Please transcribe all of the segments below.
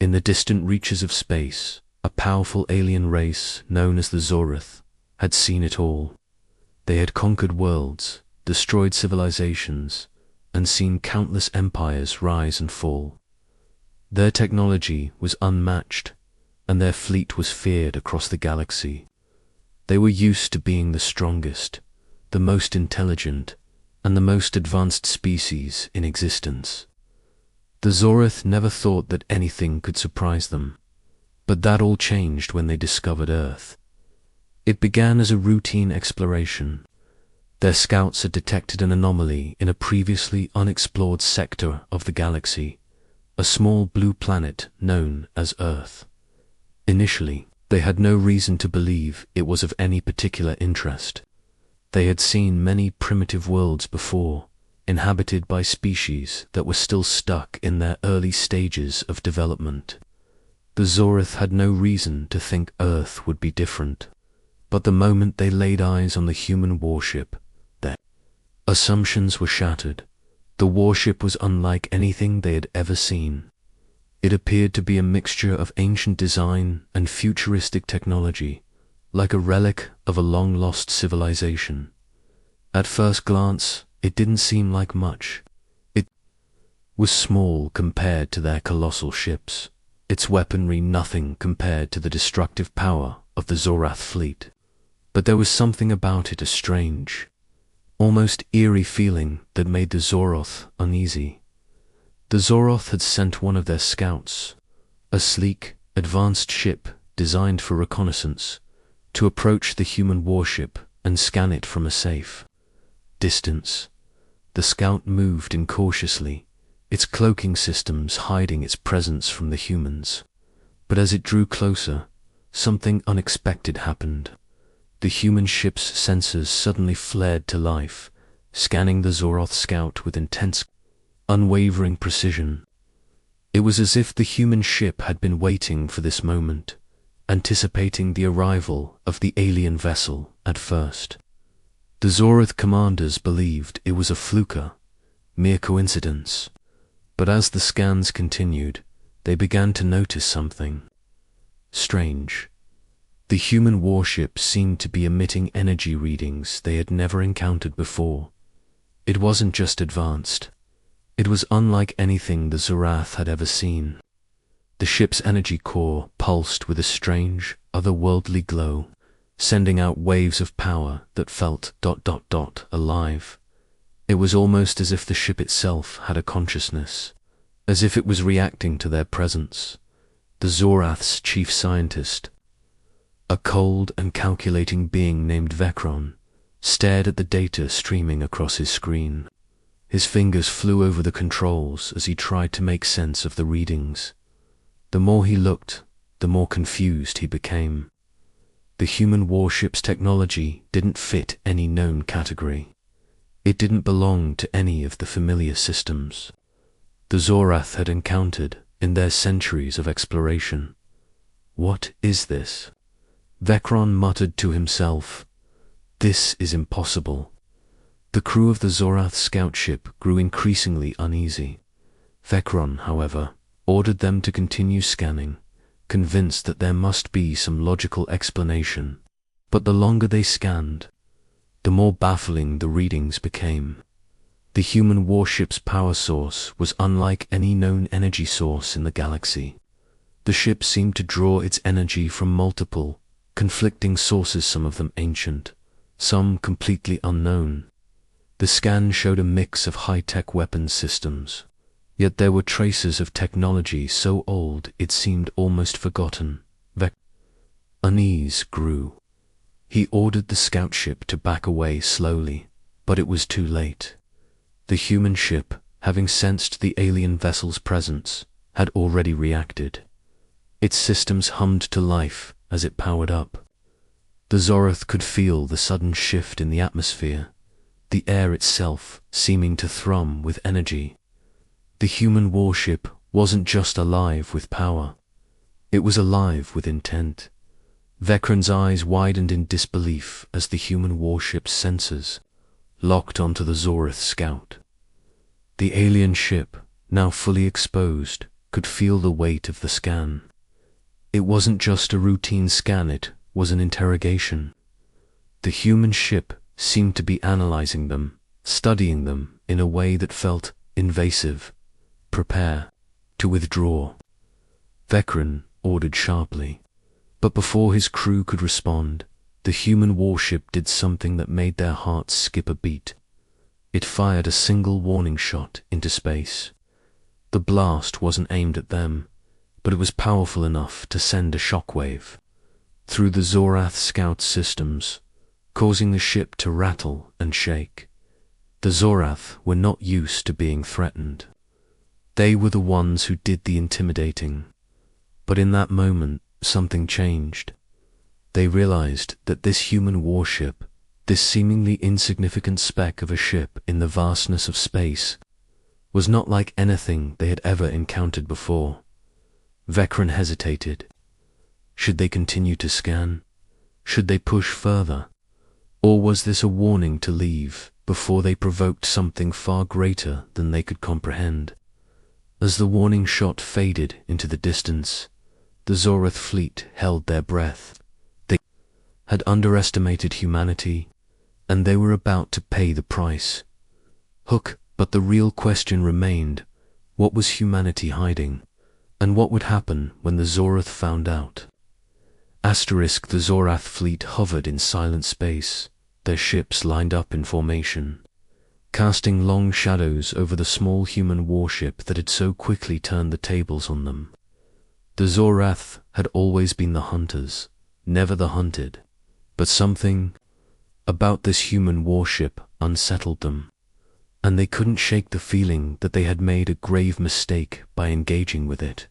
In the distant reaches of space, a powerful alien race known as the Zorath had seen it all. They had conquered worlds, destroyed civilizations, and seen countless empires rise and fall. Their technology was unmatched, and their fleet was feared across the galaxy. They were used to being the strongest, the most intelligent, and the most advanced species in existence. The Zorath never thought that anything could surprise them, but that all changed when they discovered Earth. It began as a routine exploration. Their scouts had detected an anomaly in a previously unexplored sector of the galaxy, a small blue planet known as Earth. Initially, they had no reason to believe it was of any particular interest. They had seen many primitive worlds before, inhabited by species that were still stuck in their early stages of development. The Zorath had no reason to think Earth would be different, but the moment they laid eyes on the human warship, their assumptions were shattered. The warship was unlike anything they had ever seen. It appeared to be a mixture of ancient design and futuristic technology, like a relic of a long-lost civilization. At first glance, it didn't seem like much. It was small compared to their colossal ships, its weaponry nothing compared to the destructive power of the Zorath fleet. But there was something about it, a strange, almost eerie feeling that made the Zoroth uneasy. The Zoroth had sent one of their scouts, a sleek, advanced ship designed for reconnaissance, to approach the human warship and scan it from a safe distance. The scout moved incautiously, its cloaking systems hiding its presence from the humans. But as it drew closer, something unexpected happened. The human ship's sensors suddenly flared to life, scanning the Zoroth scout with intense, unwavering precision. It was as if the human ship had been waiting for this moment, anticipating the arrival of the alien vessel at first. The Zorath commanders believed it was a fluke, mere coincidence, but as the scans continued, they began to notice something strange. The human warship seemed to be emitting energy readings they had never encountered before. It wasn't just advanced. It was unlike anything the Zorath had ever seen. The ship's energy core pulsed with a strange, otherworldly glow, sending out waves of power that felt ... alive. It was almost as if the ship itself had a consciousness, as if it was reacting to their presence. The Zorath's chief scientist, a cold and calculating being named Vecron, stared at the data streaming across his screen. His fingers flew over the controls as he tried to make sense of the readings. The more he looked, the more confused he became. The human warship's technology didn't fit any known category. It didn't belong to any of the familiar systems the Zorath had encountered in their centuries of exploration. What is this? Vecron muttered to himself. This is impossible. The crew of the Zorath scout ship grew increasingly uneasy. Vecron, however, ordered them to continue scanning, convinced that there must be some logical explanation. But the longer they scanned, the more baffling the readings became. The human warship's power source was unlike any known energy source in the galaxy. The ship seemed to draw its energy from multiple, conflicting sources, some of them ancient, some completely unknown. The scan showed a mix of high-tech weapons systems, yet there were traces of technology so old it seemed almost forgotten. Unease grew. He ordered the scout ship to back away slowly, but it was too late. The human ship, having sensed the alien vessel's presence, had already reacted. Its systems hummed to life as it powered up. The Zorath could feel the sudden shift in the atmosphere, the air itself seeming to thrum with energy. The human warship wasn't just alive with power. It was alive with intent. Vecron's eyes widened in disbelief as the human warship's sensors locked onto the Zorath scout. The alien ship, now fully exposed, could feel the weight of the scan. It wasn't just a routine scan, it was an interrogation. The human ship seemed to be analyzing them, studying them in a way that felt invasive. Prepare to withdraw, Vecran ordered sharply. But before his crew could respond, the human warship did something that made their hearts skip a beat. It fired a single warning shot into space. The blast wasn't aimed at them, but it was powerful enough to send a shockwave through the Zorath scout systems, causing the ship to rattle and shake. The Zorath were not used to being threatened. They were the ones who did the intimidating. But in that moment, something changed. They realized that this human warship, this seemingly insignificant speck of a ship in the vastness of space, was not like anything they had ever encountered before. Vecran hesitated. Should they continue to scan? Should they push further? Or was this a warning to leave before they provoked something far greater than they could comprehend? As the warning shot faded into the distance, the Zorath fleet held their breath. They had underestimated humanity, and they were about to pay the price. But the real question remained, what was humanity hiding? And what would happen when the Zorath found out? The Zorath fleet hovered in silent space, their ships lined up in formation, casting long shadows over the small human warship that had so quickly turned the tables on them. The Zorath had always been the hunters, never the hunted, but something about this human warship unsettled them, and they couldn't shake the feeling that they had made a grave mistake by engaging with it.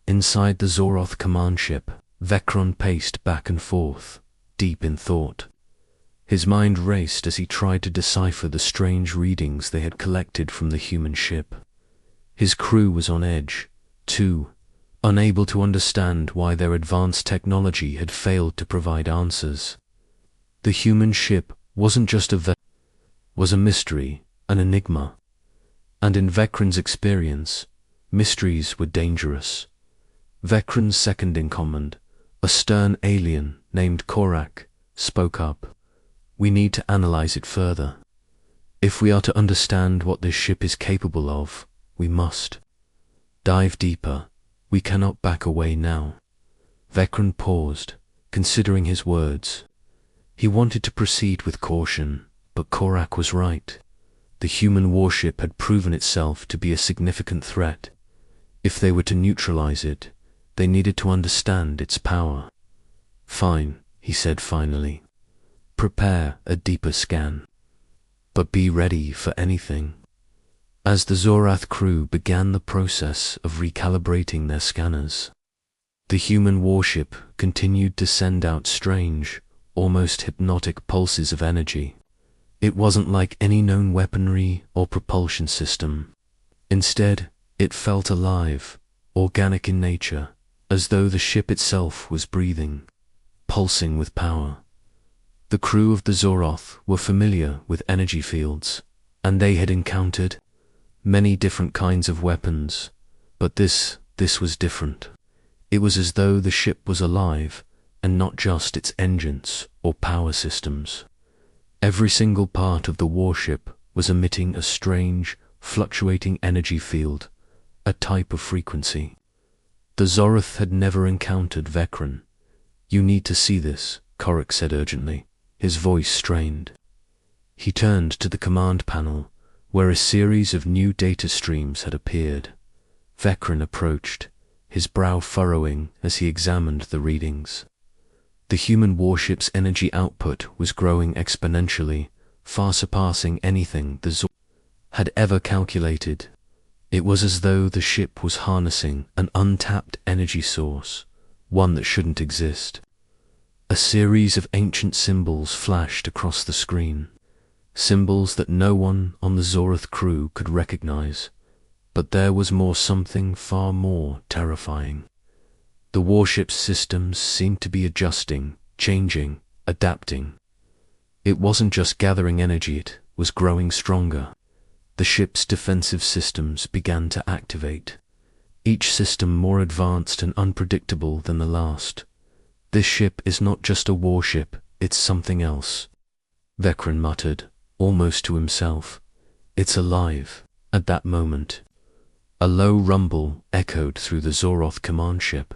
Inside the Zoroth command ship, Vecran paced back and forth, deep in thought. His mind raced as he tried to decipher the strange readings they had collected from the human ship. His crew was on edge, too, unable to understand why their advanced technology had failed to provide answers. The human ship wasn't just a vessel, was a mystery, an enigma. And in Vecran's experience, mysteries were dangerous. Vecran's second-in-command, a stern alien named Korak, spoke up. We need to analyze it further. If we are to understand what this ship is capable of, we must dive deeper. We cannot back away now. Vecran paused, considering his words. He wanted to proceed with caution, but Korak was right. The human warship had proven itself to be a significant threat. If they were to neutralize it, they needed to understand its power. Fine, he said finally. Prepare a deeper scan. But be ready for anything. As the Zorath crew began the process of recalibrating their scanners, the human warship continued to send out strange, almost hypnotic pulses of energy. It wasn't like any known weaponry or propulsion system. Instead, it felt alive, organic in nature, as though the ship itself was breathing, pulsing with power. The crew of the Zoroth were familiar with energy fields, and they had encountered many different kinds of weapons, but this was different. It was as though the ship was alive, and not just its engines or power systems. Every single part of the warship was emitting a strange, fluctuating energy field, a type of frequency. The Zoroth had never encountered Vecran. You need to see this, Korak said urgently, his voice strained. He turned to the command panel, where a series of new data streams had appeared. Vecran approached, his brow furrowing as he examined the readings. The human warship's energy output was growing exponentially, far surpassing anything the Zoroth had ever calculated. It was as though the ship was harnessing an untapped energy source, one that shouldn't exist. A series of ancient symbols flashed across the screen, symbols that no one on the Zoroth crew could recognize. But there was something far more terrifying. The warship's systems seemed to be adjusting, changing, adapting. It wasn't just gathering energy, it was growing stronger. The ship's defensive systems began to activate. each system more advanced and unpredictable than the last. This ship is not just a warship, it's something else, Vecron muttered, almost to himself. It's alive. At that moment, a low rumble echoed through the Zoroth command ship.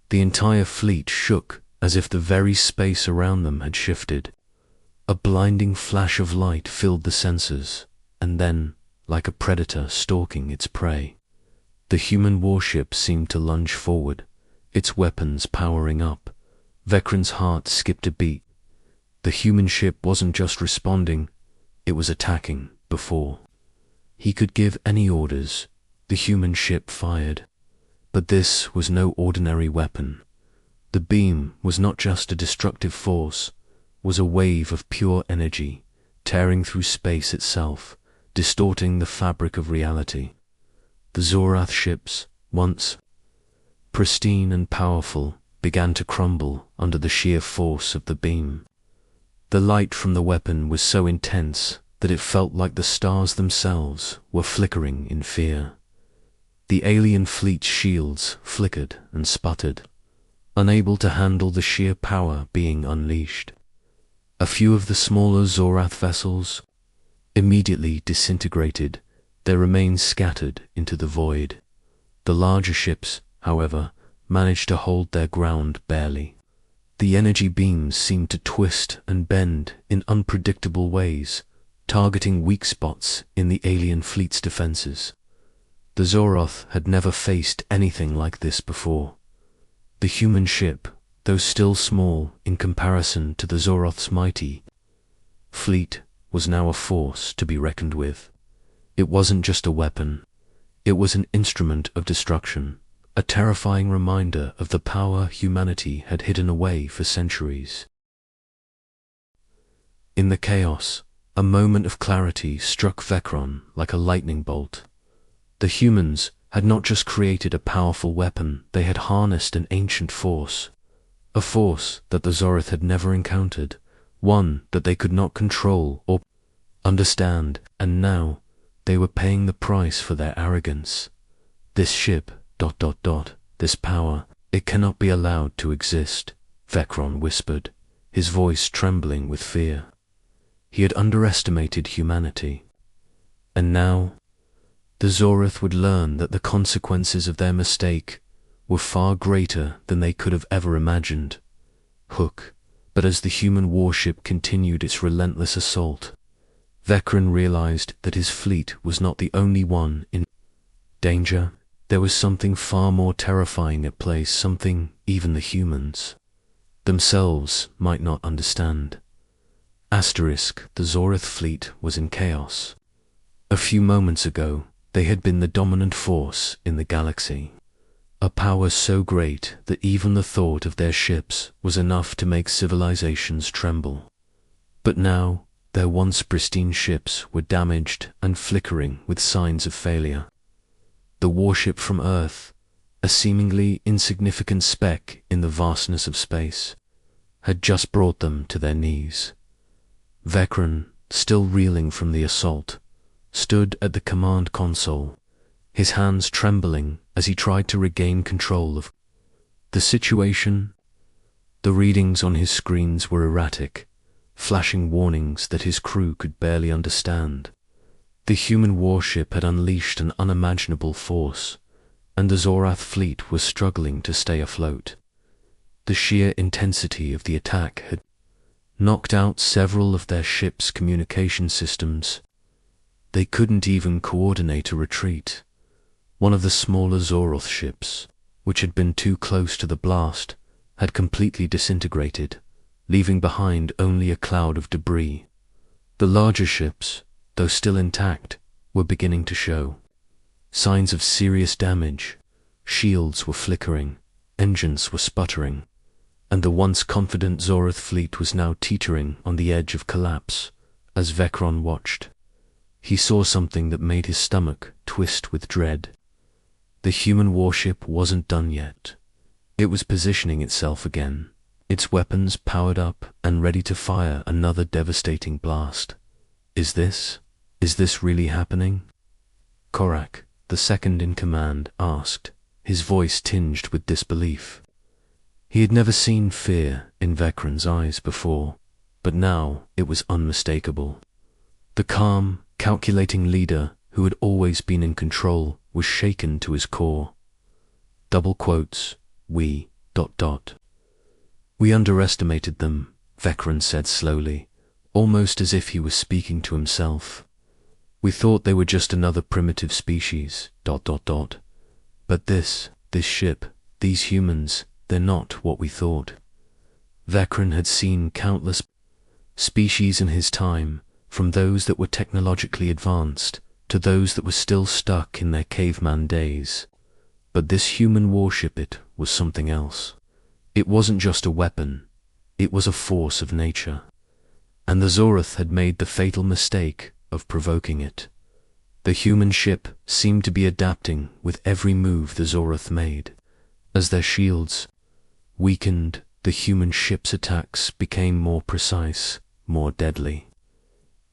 The entire fleet shook as if the very space around them had shifted. A blinding flash of light filled the sensors, and then, like a predator stalking its prey, the human warship seemed to lunge forward, its weapons powering up. Vecron's heart skipped a beat. The human ship wasn't just responding, it was attacking. Before he could give any orders, the human ship fired. But this was no ordinary weapon. The beam was not just a destructive force, was a wave of pure energy, tearing through space itself, distorting the fabric of reality. The Zoroth ships, once pristine and powerful, began to crumble under the sheer force of the beam. The light from the weapon was so intense that it felt like the stars themselves were flickering in fear. The alien fleet's shields flickered and sputtered, unable to handle the sheer power being unleashed. A few of the smaller Zoroth vessels immediately disintegrated, their remains scattered into the void. The larger ships, however, managed to hold their ground barely. The energy beams seemed to twist and bend in unpredictable ways, targeting weak spots in the alien fleet's defenses. The Zoroth had never faced anything like this before. The human ship, though still small in comparison to the Zoroth's mighty fleet, was now a force to be reckoned with. It wasn't just a weapon, it was an instrument of destruction, a terrifying reminder of the power humanity had hidden away for centuries. In the chaos, a moment of clarity struck Vecron like a lightning bolt. The humans had not just created a powerful weapon, they had harnessed an ancient force. A force that the Zoroth had never encountered, one that they could not control or understand, and now they were paying the price for their arrogance. This ship, this power, it cannot be allowed to exist, Vecron whispered, his voice trembling with fear. He had underestimated humanity. And now, the Zoroth would learn that the consequences of their mistake were far greater than they could have ever imagined. But as the human warship continued its relentless assault, Vecron realized that his fleet was not the only one in danger. There was something far more terrifying at play, something even the humans themselves might not understand. The Zoroth fleet was in chaos. A few moments ago, they had been the dominant force in the galaxy. A power so great that even the thought of their ships was enough to make civilizations tremble. But now, their once pristine ships were damaged and flickering with signs of failure. The warship from Earth, a seemingly insignificant speck in the vastness of space, had just brought them to their knees. Vecron, still reeling from the assault, stood at the command console, his hands trembling as he tried to regain control of the situation. The readings on his screens were erratic, flashing warnings that his crew could barely understand. The human warship had unleashed an unimaginable force, and the Zoroth fleet was struggling to stay afloat. The sheer intensity of the attack had knocked out several of their ship's communication systems. They couldn't even coordinate a retreat. One of the smaller Zoroth ships, which had been too close to the blast, had completely disintegrated, leaving behind only a cloud of debris. The larger ships, though still intact, were beginning to show signs of serious damage. Shields were flickering, engines were sputtering, and the once confident Zoroth fleet was now teetering on the edge of collapse. As Vecron watched, he saw something that made his stomach twist with dread. The human warship wasn't done yet. It was positioning itself again, its weapons powered up and ready to fire another devastating blast. Is this really happening? Korak, the second in command, asked, his voice tinged with disbelief. He had never seen fear in Vecron's eyes before, but now it was unmistakable. The calm, calculating leader who had always been in control was shaken to his core. Double quotes, we, ... We underestimated them, Vecron said slowly, almost as if he was speaking to himself. We thought they were just another primitive species, ... But this ship, these humans, they're not what we thought. Vecron had seen countless species in his time, from those that were technologically advanced to those that were still stuck in their caveman days. But this human warship, it was something else. It wasn't just a weapon, it was a force of nature. And the Zorath had made the fatal mistake of provoking it. The human ship seemed to be adapting with every move the Zorath made. As their shields weakened, the human ship's attacks became more precise, more deadly.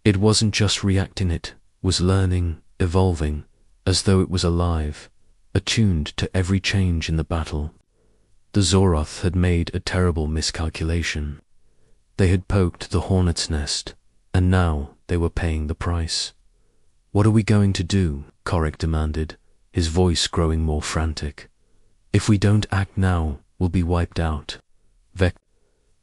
It wasn't just reacting, it was learning, evolving, as though it was alive, attuned to every change in the battle. The Zorath had made a terrible miscalculation. They had poked the hornet's nest, and now they were paying the price. What are we going to do? Korik demanded, his voice growing more frantic. If we don't act now, we'll be wiped out. Vec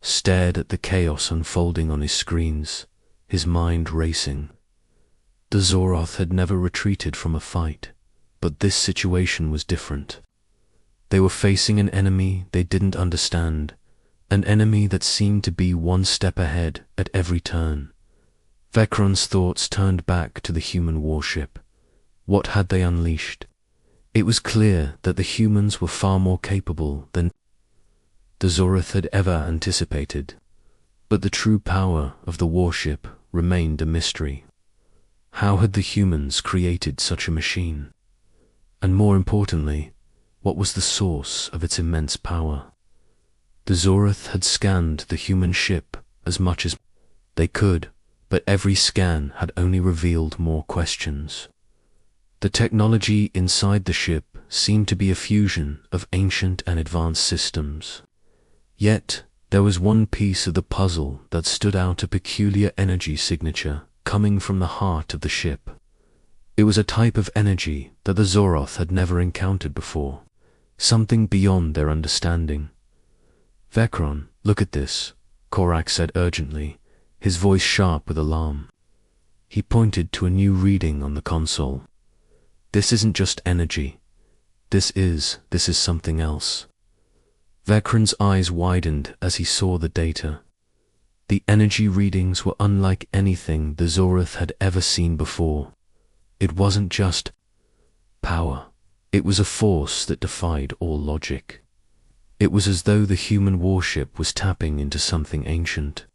stared at the chaos unfolding on his screens, his mind racing. The Zorath had never retreated from a fight, but this situation was different. They were facing an enemy they didn't understand, an enemy that seemed to be one step ahead at every turn. Vecron's thoughts turned back to the human warship. What had they unleashed? It was clear that the humans were far more capable than the Zorath had ever anticipated, but the true power of the warship remained a mystery. How had the humans created such a machine? And more importantly, what was the source of its immense power? The Zorath had scanned the human ship as much as they could, but every scan had only revealed more questions. The technology inside the ship seemed to be a fusion of ancient and advanced systems. Yet, there was one piece of the puzzle that stood out, a peculiar energy signature coming from the heart of the ship. It was a type of energy that the Zorath had never encountered before, something beyond their understanding. Vecron, look at this, Korak said urgently, his voice sharp with alarm. He pointed to a new reading on the console. This isn't just energy. This is something else. Vecron's eyes widened as he saw the data. The energy readings were unlike anything the Zorath had ever seen before. It wasn't just power. It was a force that defied all logic. It was as though the human warship was tapping into something ancient,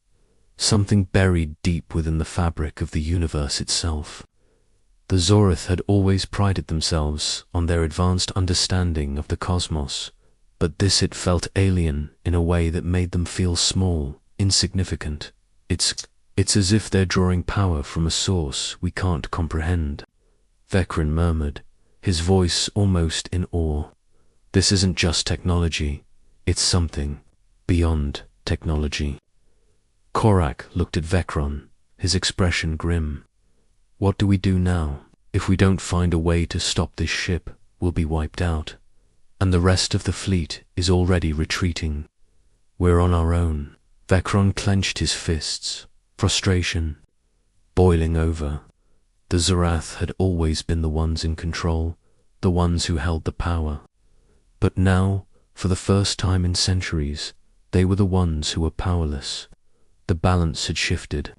something buried deep within the fabric of the universe itself. The Zorath had always prided themselves on their advanced understanding of the cosmos, but this it felt alien in a way that made them feel small, insignificant. It's as if they're drawing power from a source we can't comprehend, Vecron murmured, his voice almost in awe. This isn't just technology, it's something beyond technology. Korak looked at Vecron, his expression grim. What do we do now? If we don't find a way to stop this ship, we'll be wiped out. And the rest of the fleet is already retreating. We're on our own. Vecron clenched his fists, frustration boiling over. The Zorath had always been the ones in control, the ones who held the power. But now, for the first time in centuries, they were the ones who were powerless. The balance had shifted.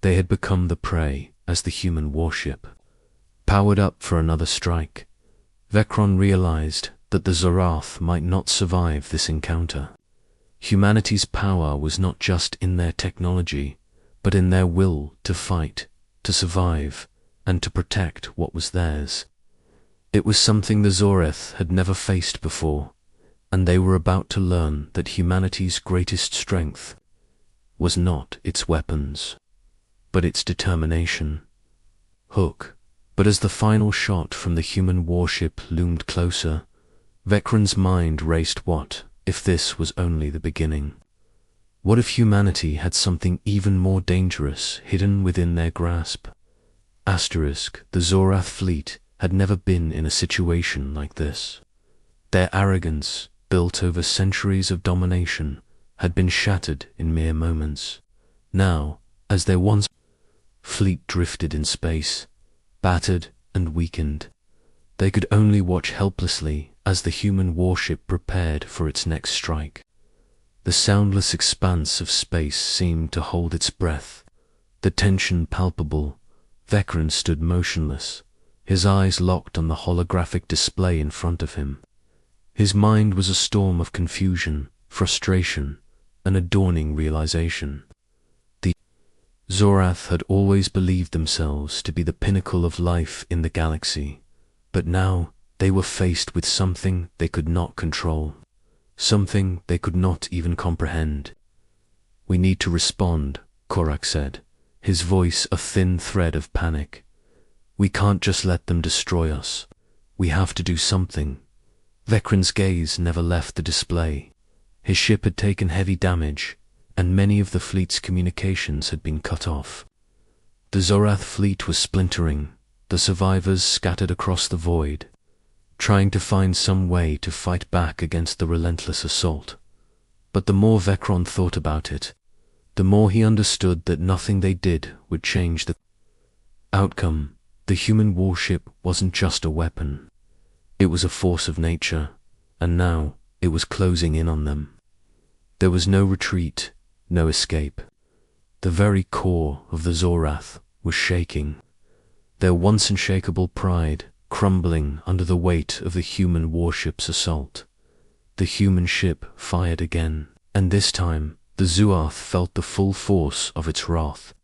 They had become the prey as the human warship powered up for another strike. Vecron realized that the Zorath might not survive this encounter. Humanity's power was not just in their technology, but in their will to fight, to survive, and to protect what was theirs. It was something the Zorath had never faced before, and they were about to learn that humanity's greatest strength was not its weapons, but its determination. Hook. But as the final shot from the human warship loomed closer, Vecron's mind raced. What if this was only the beginning? What if humanity had something even more dangerous hidden within their grasp? The Zorath fleet had never been in a situation like this. Their arrogance, built over centuries of domination, had been shattered in mere moments. Now, as their once fleet drifted in space, battered and weakened, they could only watch helplessly as the human warship prepared for its next strike. The soundless expanse of space seemed to hold its breath, the tension palpable. Vecron stood motionless, his eyes locked on the holographic display in front of him. His mind was a storm of confusion, frustration, and a dawning realization. The Zorath had always believed themselves to be the pinnacle of life in the galaxy, but now they were faced with something they could not control, something they could not even comprehend. "We need to respond," Korak said, his voice a thin thread of panic. "We can't just let them destroy us. We have to do something." Vecron's gaze never left the display. His ship had taken heavy damage, and many of the fleet's communications had been cut off. The Zorath fleet was splintering, the survivors scattered across the void, trying to find some way to fight back against the relentless assault. But the more Vecron thought about it, the more he understood that nothing they did would change the outcome. The human warship wasn't just a weapon. It was a force of nature, and now it was closing in on them. There was no retreat, no escape. The very core of the Zorath was shaking, their once unshakable pride crumbling under the weight of the human warship's assault. The human ship fired again, and this time the Zorath felt the full force of its wrath.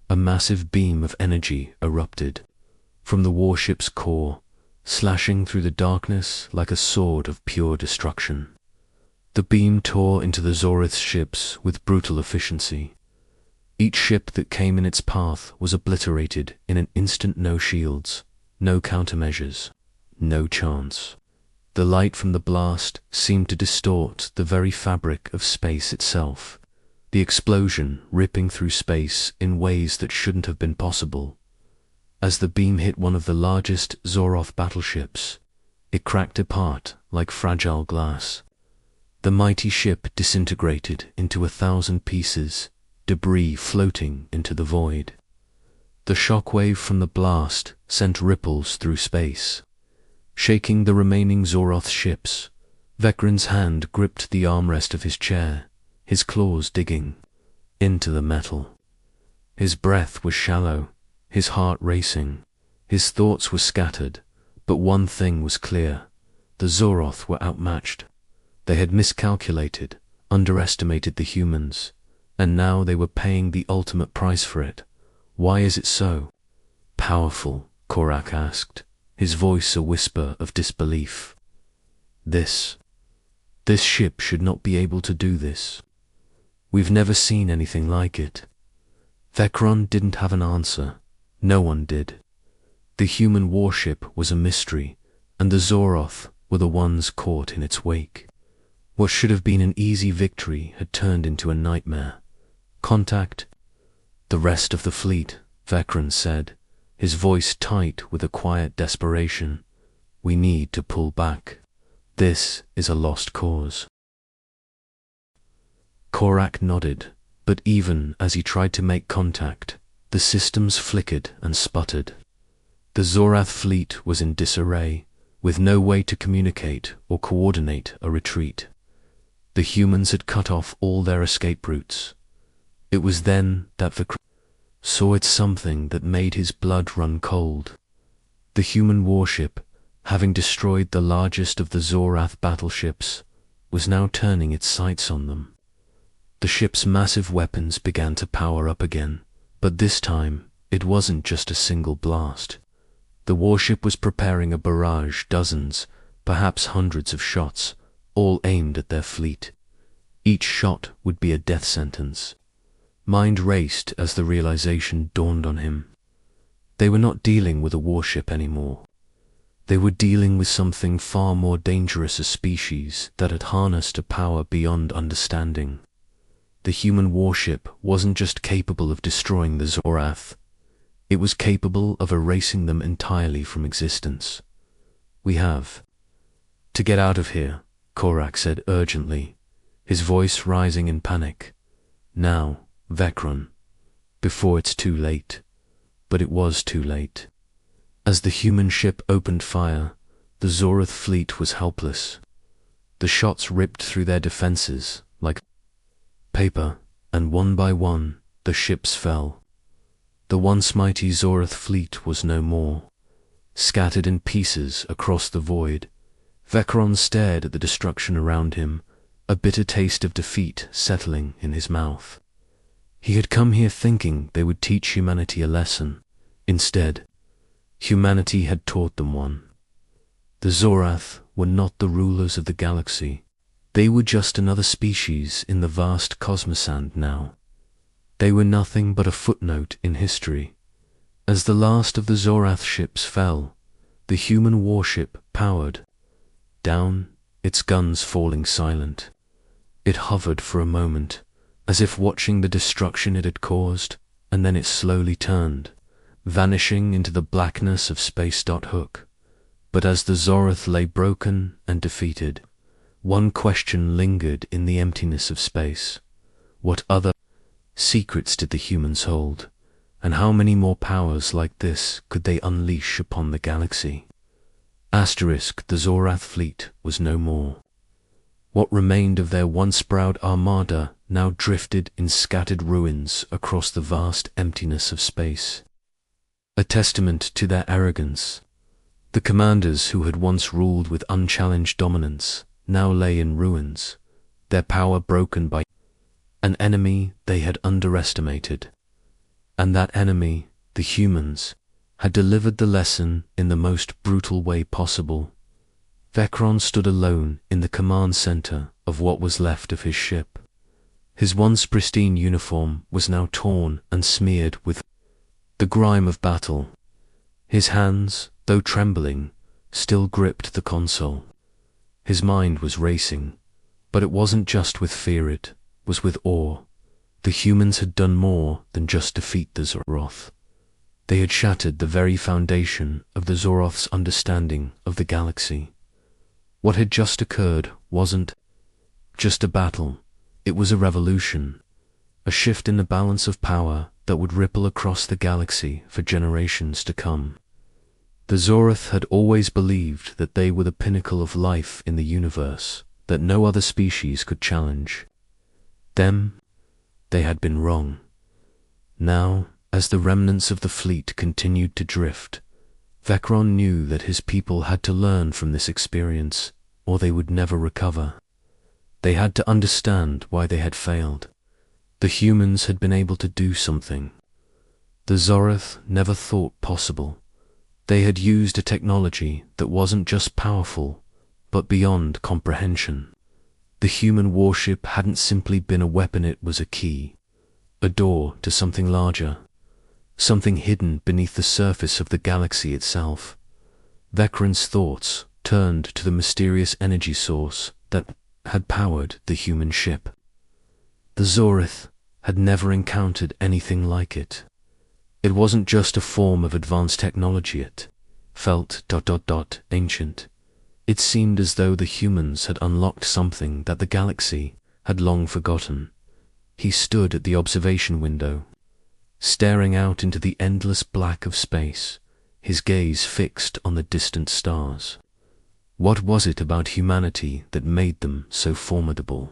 A massive beam of energy erupted from the warship's core, slashing through the darkness like a sword of pure destruction. The beam tore into the Zorath's ships with brutal efficiency. Each ship that came in its path was obliterated in an instant. No shields, no countermeasures, no chance. The light from the blast seemed to distort the very fabric of space itself, the explosion ripping through space in ways that shouldn't have been possible. As the beam hit one of the largest Zorath battleships, it cracked apart like fragile glass. The mighty ship disintegrated into 1,000 pieces, debris floating into the void. The shockwave from the blast sent ripples through space, shaking the remaining Zorath ships. Vecron's hand gripped the armrest of his chair, his claws digging into the metal. His breath was shallow, his heart racing, his thoughts were scattered, but one thing was clear: the Zorath were outmatched. They had miscalculated, underestimated the humans, and now they were paying the ultimate price for it. "Why is it so powerful?" Korak asked, his voice a whisper of disbelief. This ship should not be able to do this. We've never seen anything like it." Vecron didn't have an answer. No one did. The human warship was a mystery, and the Zorath were the ones caught in its wake. What should have been an easy victory had turned into a nightmare. "Contact the rest of the fleet," Vecron said, his voice tight with a quiet desperation. "We need to pull back. This is a lost cause." Korak nodded, but even as he tried to make contact, the systems flickered and sputtered. The Zorath fleet was in disarray, with no way to communicate or coordinate a retreat. The humans had cut off all their escape routes. It was then that Vecron saw it, something that made his blood run cold. The human warship, having destroyed the largest of the Zorath battleships, was now turning its sights on them. The ship's massive weapons began to power up again, but this time it wasn't just a single blast. The warship was preparing a barrage, dozens, perhaps hundreds of shots, all aimed at their fleet. Each shot would be a death sentence. Mind raced as the realization dawned on him. They were not dealing with a warship anymore. They were dealing with something far more dangerous, a species that had harnessed a power beyond understanding. The human warship wasn't just capable of destroying the Zorath, it was capable of erasing them entirely from existence. "We have to get out of here," Korak said urgently, his voice rising in panic. "Now, Vecron, before it's too late." But it was too late. As the human ship opened fire, the Zorath fleet was helpless. The shots ripped through their defenses like paper, and one by one, the ships fell. The once mighty Zorath fleet was no more. Scattered in pieces across the void, Vecron stared at the destruction around him, a bitter taste of defeat settling in his mouth. He had come here thinking they would teach humanity a lesson. Instead, humanity had taught them one. The Zorath were not the rulers of the galaxy. They were just another species in the vast cosmosand now. They were nothing but a footnote in history. As the last of the Zorath ships fell, the human warship powered down, its guns falling silent. It hovered for a moment, as if watching the destruction it had caused, and then it slowly turned, vanishing into the blackness of space. Hook. But as the Zorath lay broken and defeated, one question lingered in the emptiness of space. What other secrets did the humans hold, and how many more powers like this could they unleash upon the galaxy? Asterisk, the Zorath fleet was no more. What remained of their once proud armada now drifted in scattered ruins across the vast emptiness of space. A testament to their arrogance, the commanders who had once ruled with unchallenged dominance now lay in ruins, their power broken by an enemy they had underestimated. And that enemy, the humans, had delivered the lesson in the most brutal way possible. Vecron stood alone in the command center of what was left of his ship. His once pristine uniform was now torn and smeared with the grime of battle. His hands, though trembling, still gripped the console. His mind was racing, but it wasn't just with fear, it was with awe. The humans had done more than just defeat the Zorath. They had shattered the very foundation of the Zorath's understanding of the galaxy. What had just occurred wasn't just a battle, it was a revolution, a shift in the balance of power that would ripple across the galaxy for generations to come. The Zorath had always believed that they were the pinnacle of life in the universe, that no other species could challenge. Them, they had been wrong. Now, as the remnants of the fleet continued to drift, Vecron knew that his people had to learn from this experience, or they would never recover. They had to understand why they had failed. The humans had been able to do something the Zorath never thought possible. They had used a technology that wasn't just powerful, but beyond comprehension. The human warship hadn't simply been a weapon, it was a key, a door to something larger, something hidden beneath the surface of the galaxy itself. Vecron's thoughts turned to the mysterious energy source that had powered the human ship. The Zorath had never encountered anything like it. It wasn't just a form of advanced technology, it felt ancient. It seemed as though the humans had unlocked something that the galaxy had long forgotten. He stood at the observation window, staring out into the endless black of space, his gaze fixed on the distant stars. What was it about humanity that made them so formidable?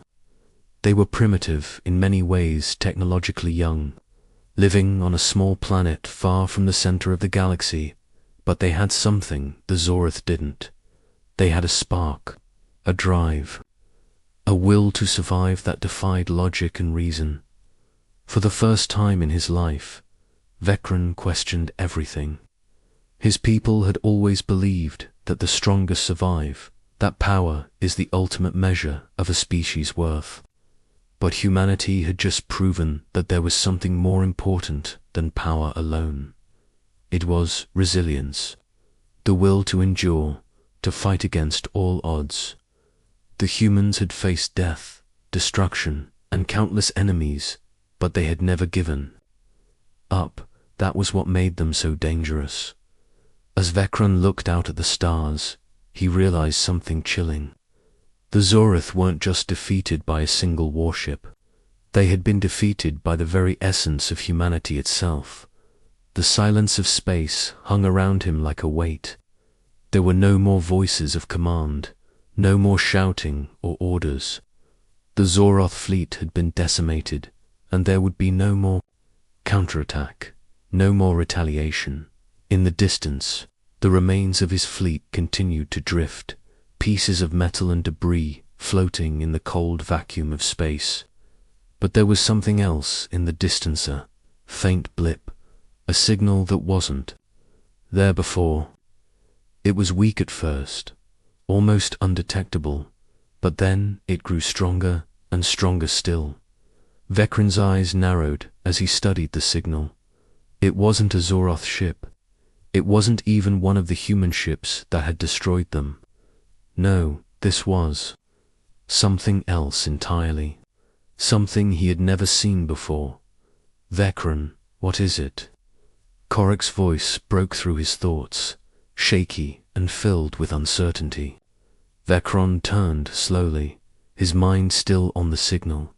They were primitive, in many ways technologically young, living on a small planet far from the center of the galaxy, but they had something the Zorath didn't. They had a spark, a drive, a will to survive that defied logic and reason. For the first time in his life, Vecron questioned everything. His people had always believed that the strongest survive, that power is the ultimate measure of a species' worth. But humanity had just proven that there was something more important than power alone. It was resilience, the will to endure, to fight against all odds. The humans had faced death, destruction, and countless enemies, but they had never given up. That was what made them so dangerous. As Vecron looked out at the stars, he realized something chilling. The Zorith weren't just defeated by a single warship. They had been defeated by the very essence of humanity itself. The silence of space hung around him like a weight. There were no more voices of command, no more shouting or orders. The Zoroth fleet had been decimated, and there would be no more counterattack, no more retaliation. In the distance, the remains of his fleet continued to drift, pieces of metal and debris floating in the cold vacuum of space. But there was something else in the distance, a faint blip, a signal that wasn't there before. It was weak at first, almost undetectable, but then it grew stronger and stronger still. Vecron's eyes narrowed as he studied the signal. It wasn't a Zoroth ship. It wasn't even one of the human ships that had destroyed them. No, this was something else entirely. Something he had never seen before. Vecron, what is it? Korik's voice broke through his thoughts, shaky and filled with uncertainty. Vecron turned slowly, his mind still on the signal.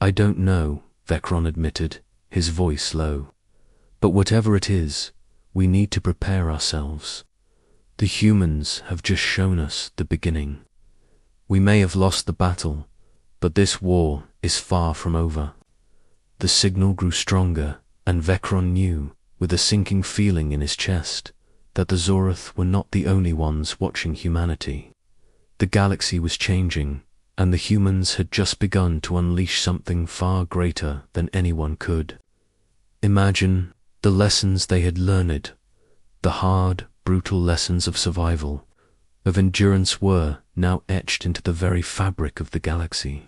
I don't know, Vecron admitted, his voice low. But whatever it is, we need to prepare ourselves. The humans have just shown us the beginning. We may have lost the battle, but this war is far from over. The signal grew stronger, and Vecron knew, with a sinking feeling in his chest, that the Zoroth were not the only ones watching humanity. The galaxy was changing, and the humans had just begun to unleash something far greater than anyone could imagine. The lessons they had learned, the hard, brutal lessons of survival, of endurance, were now etched into the very fabric of the galaxy.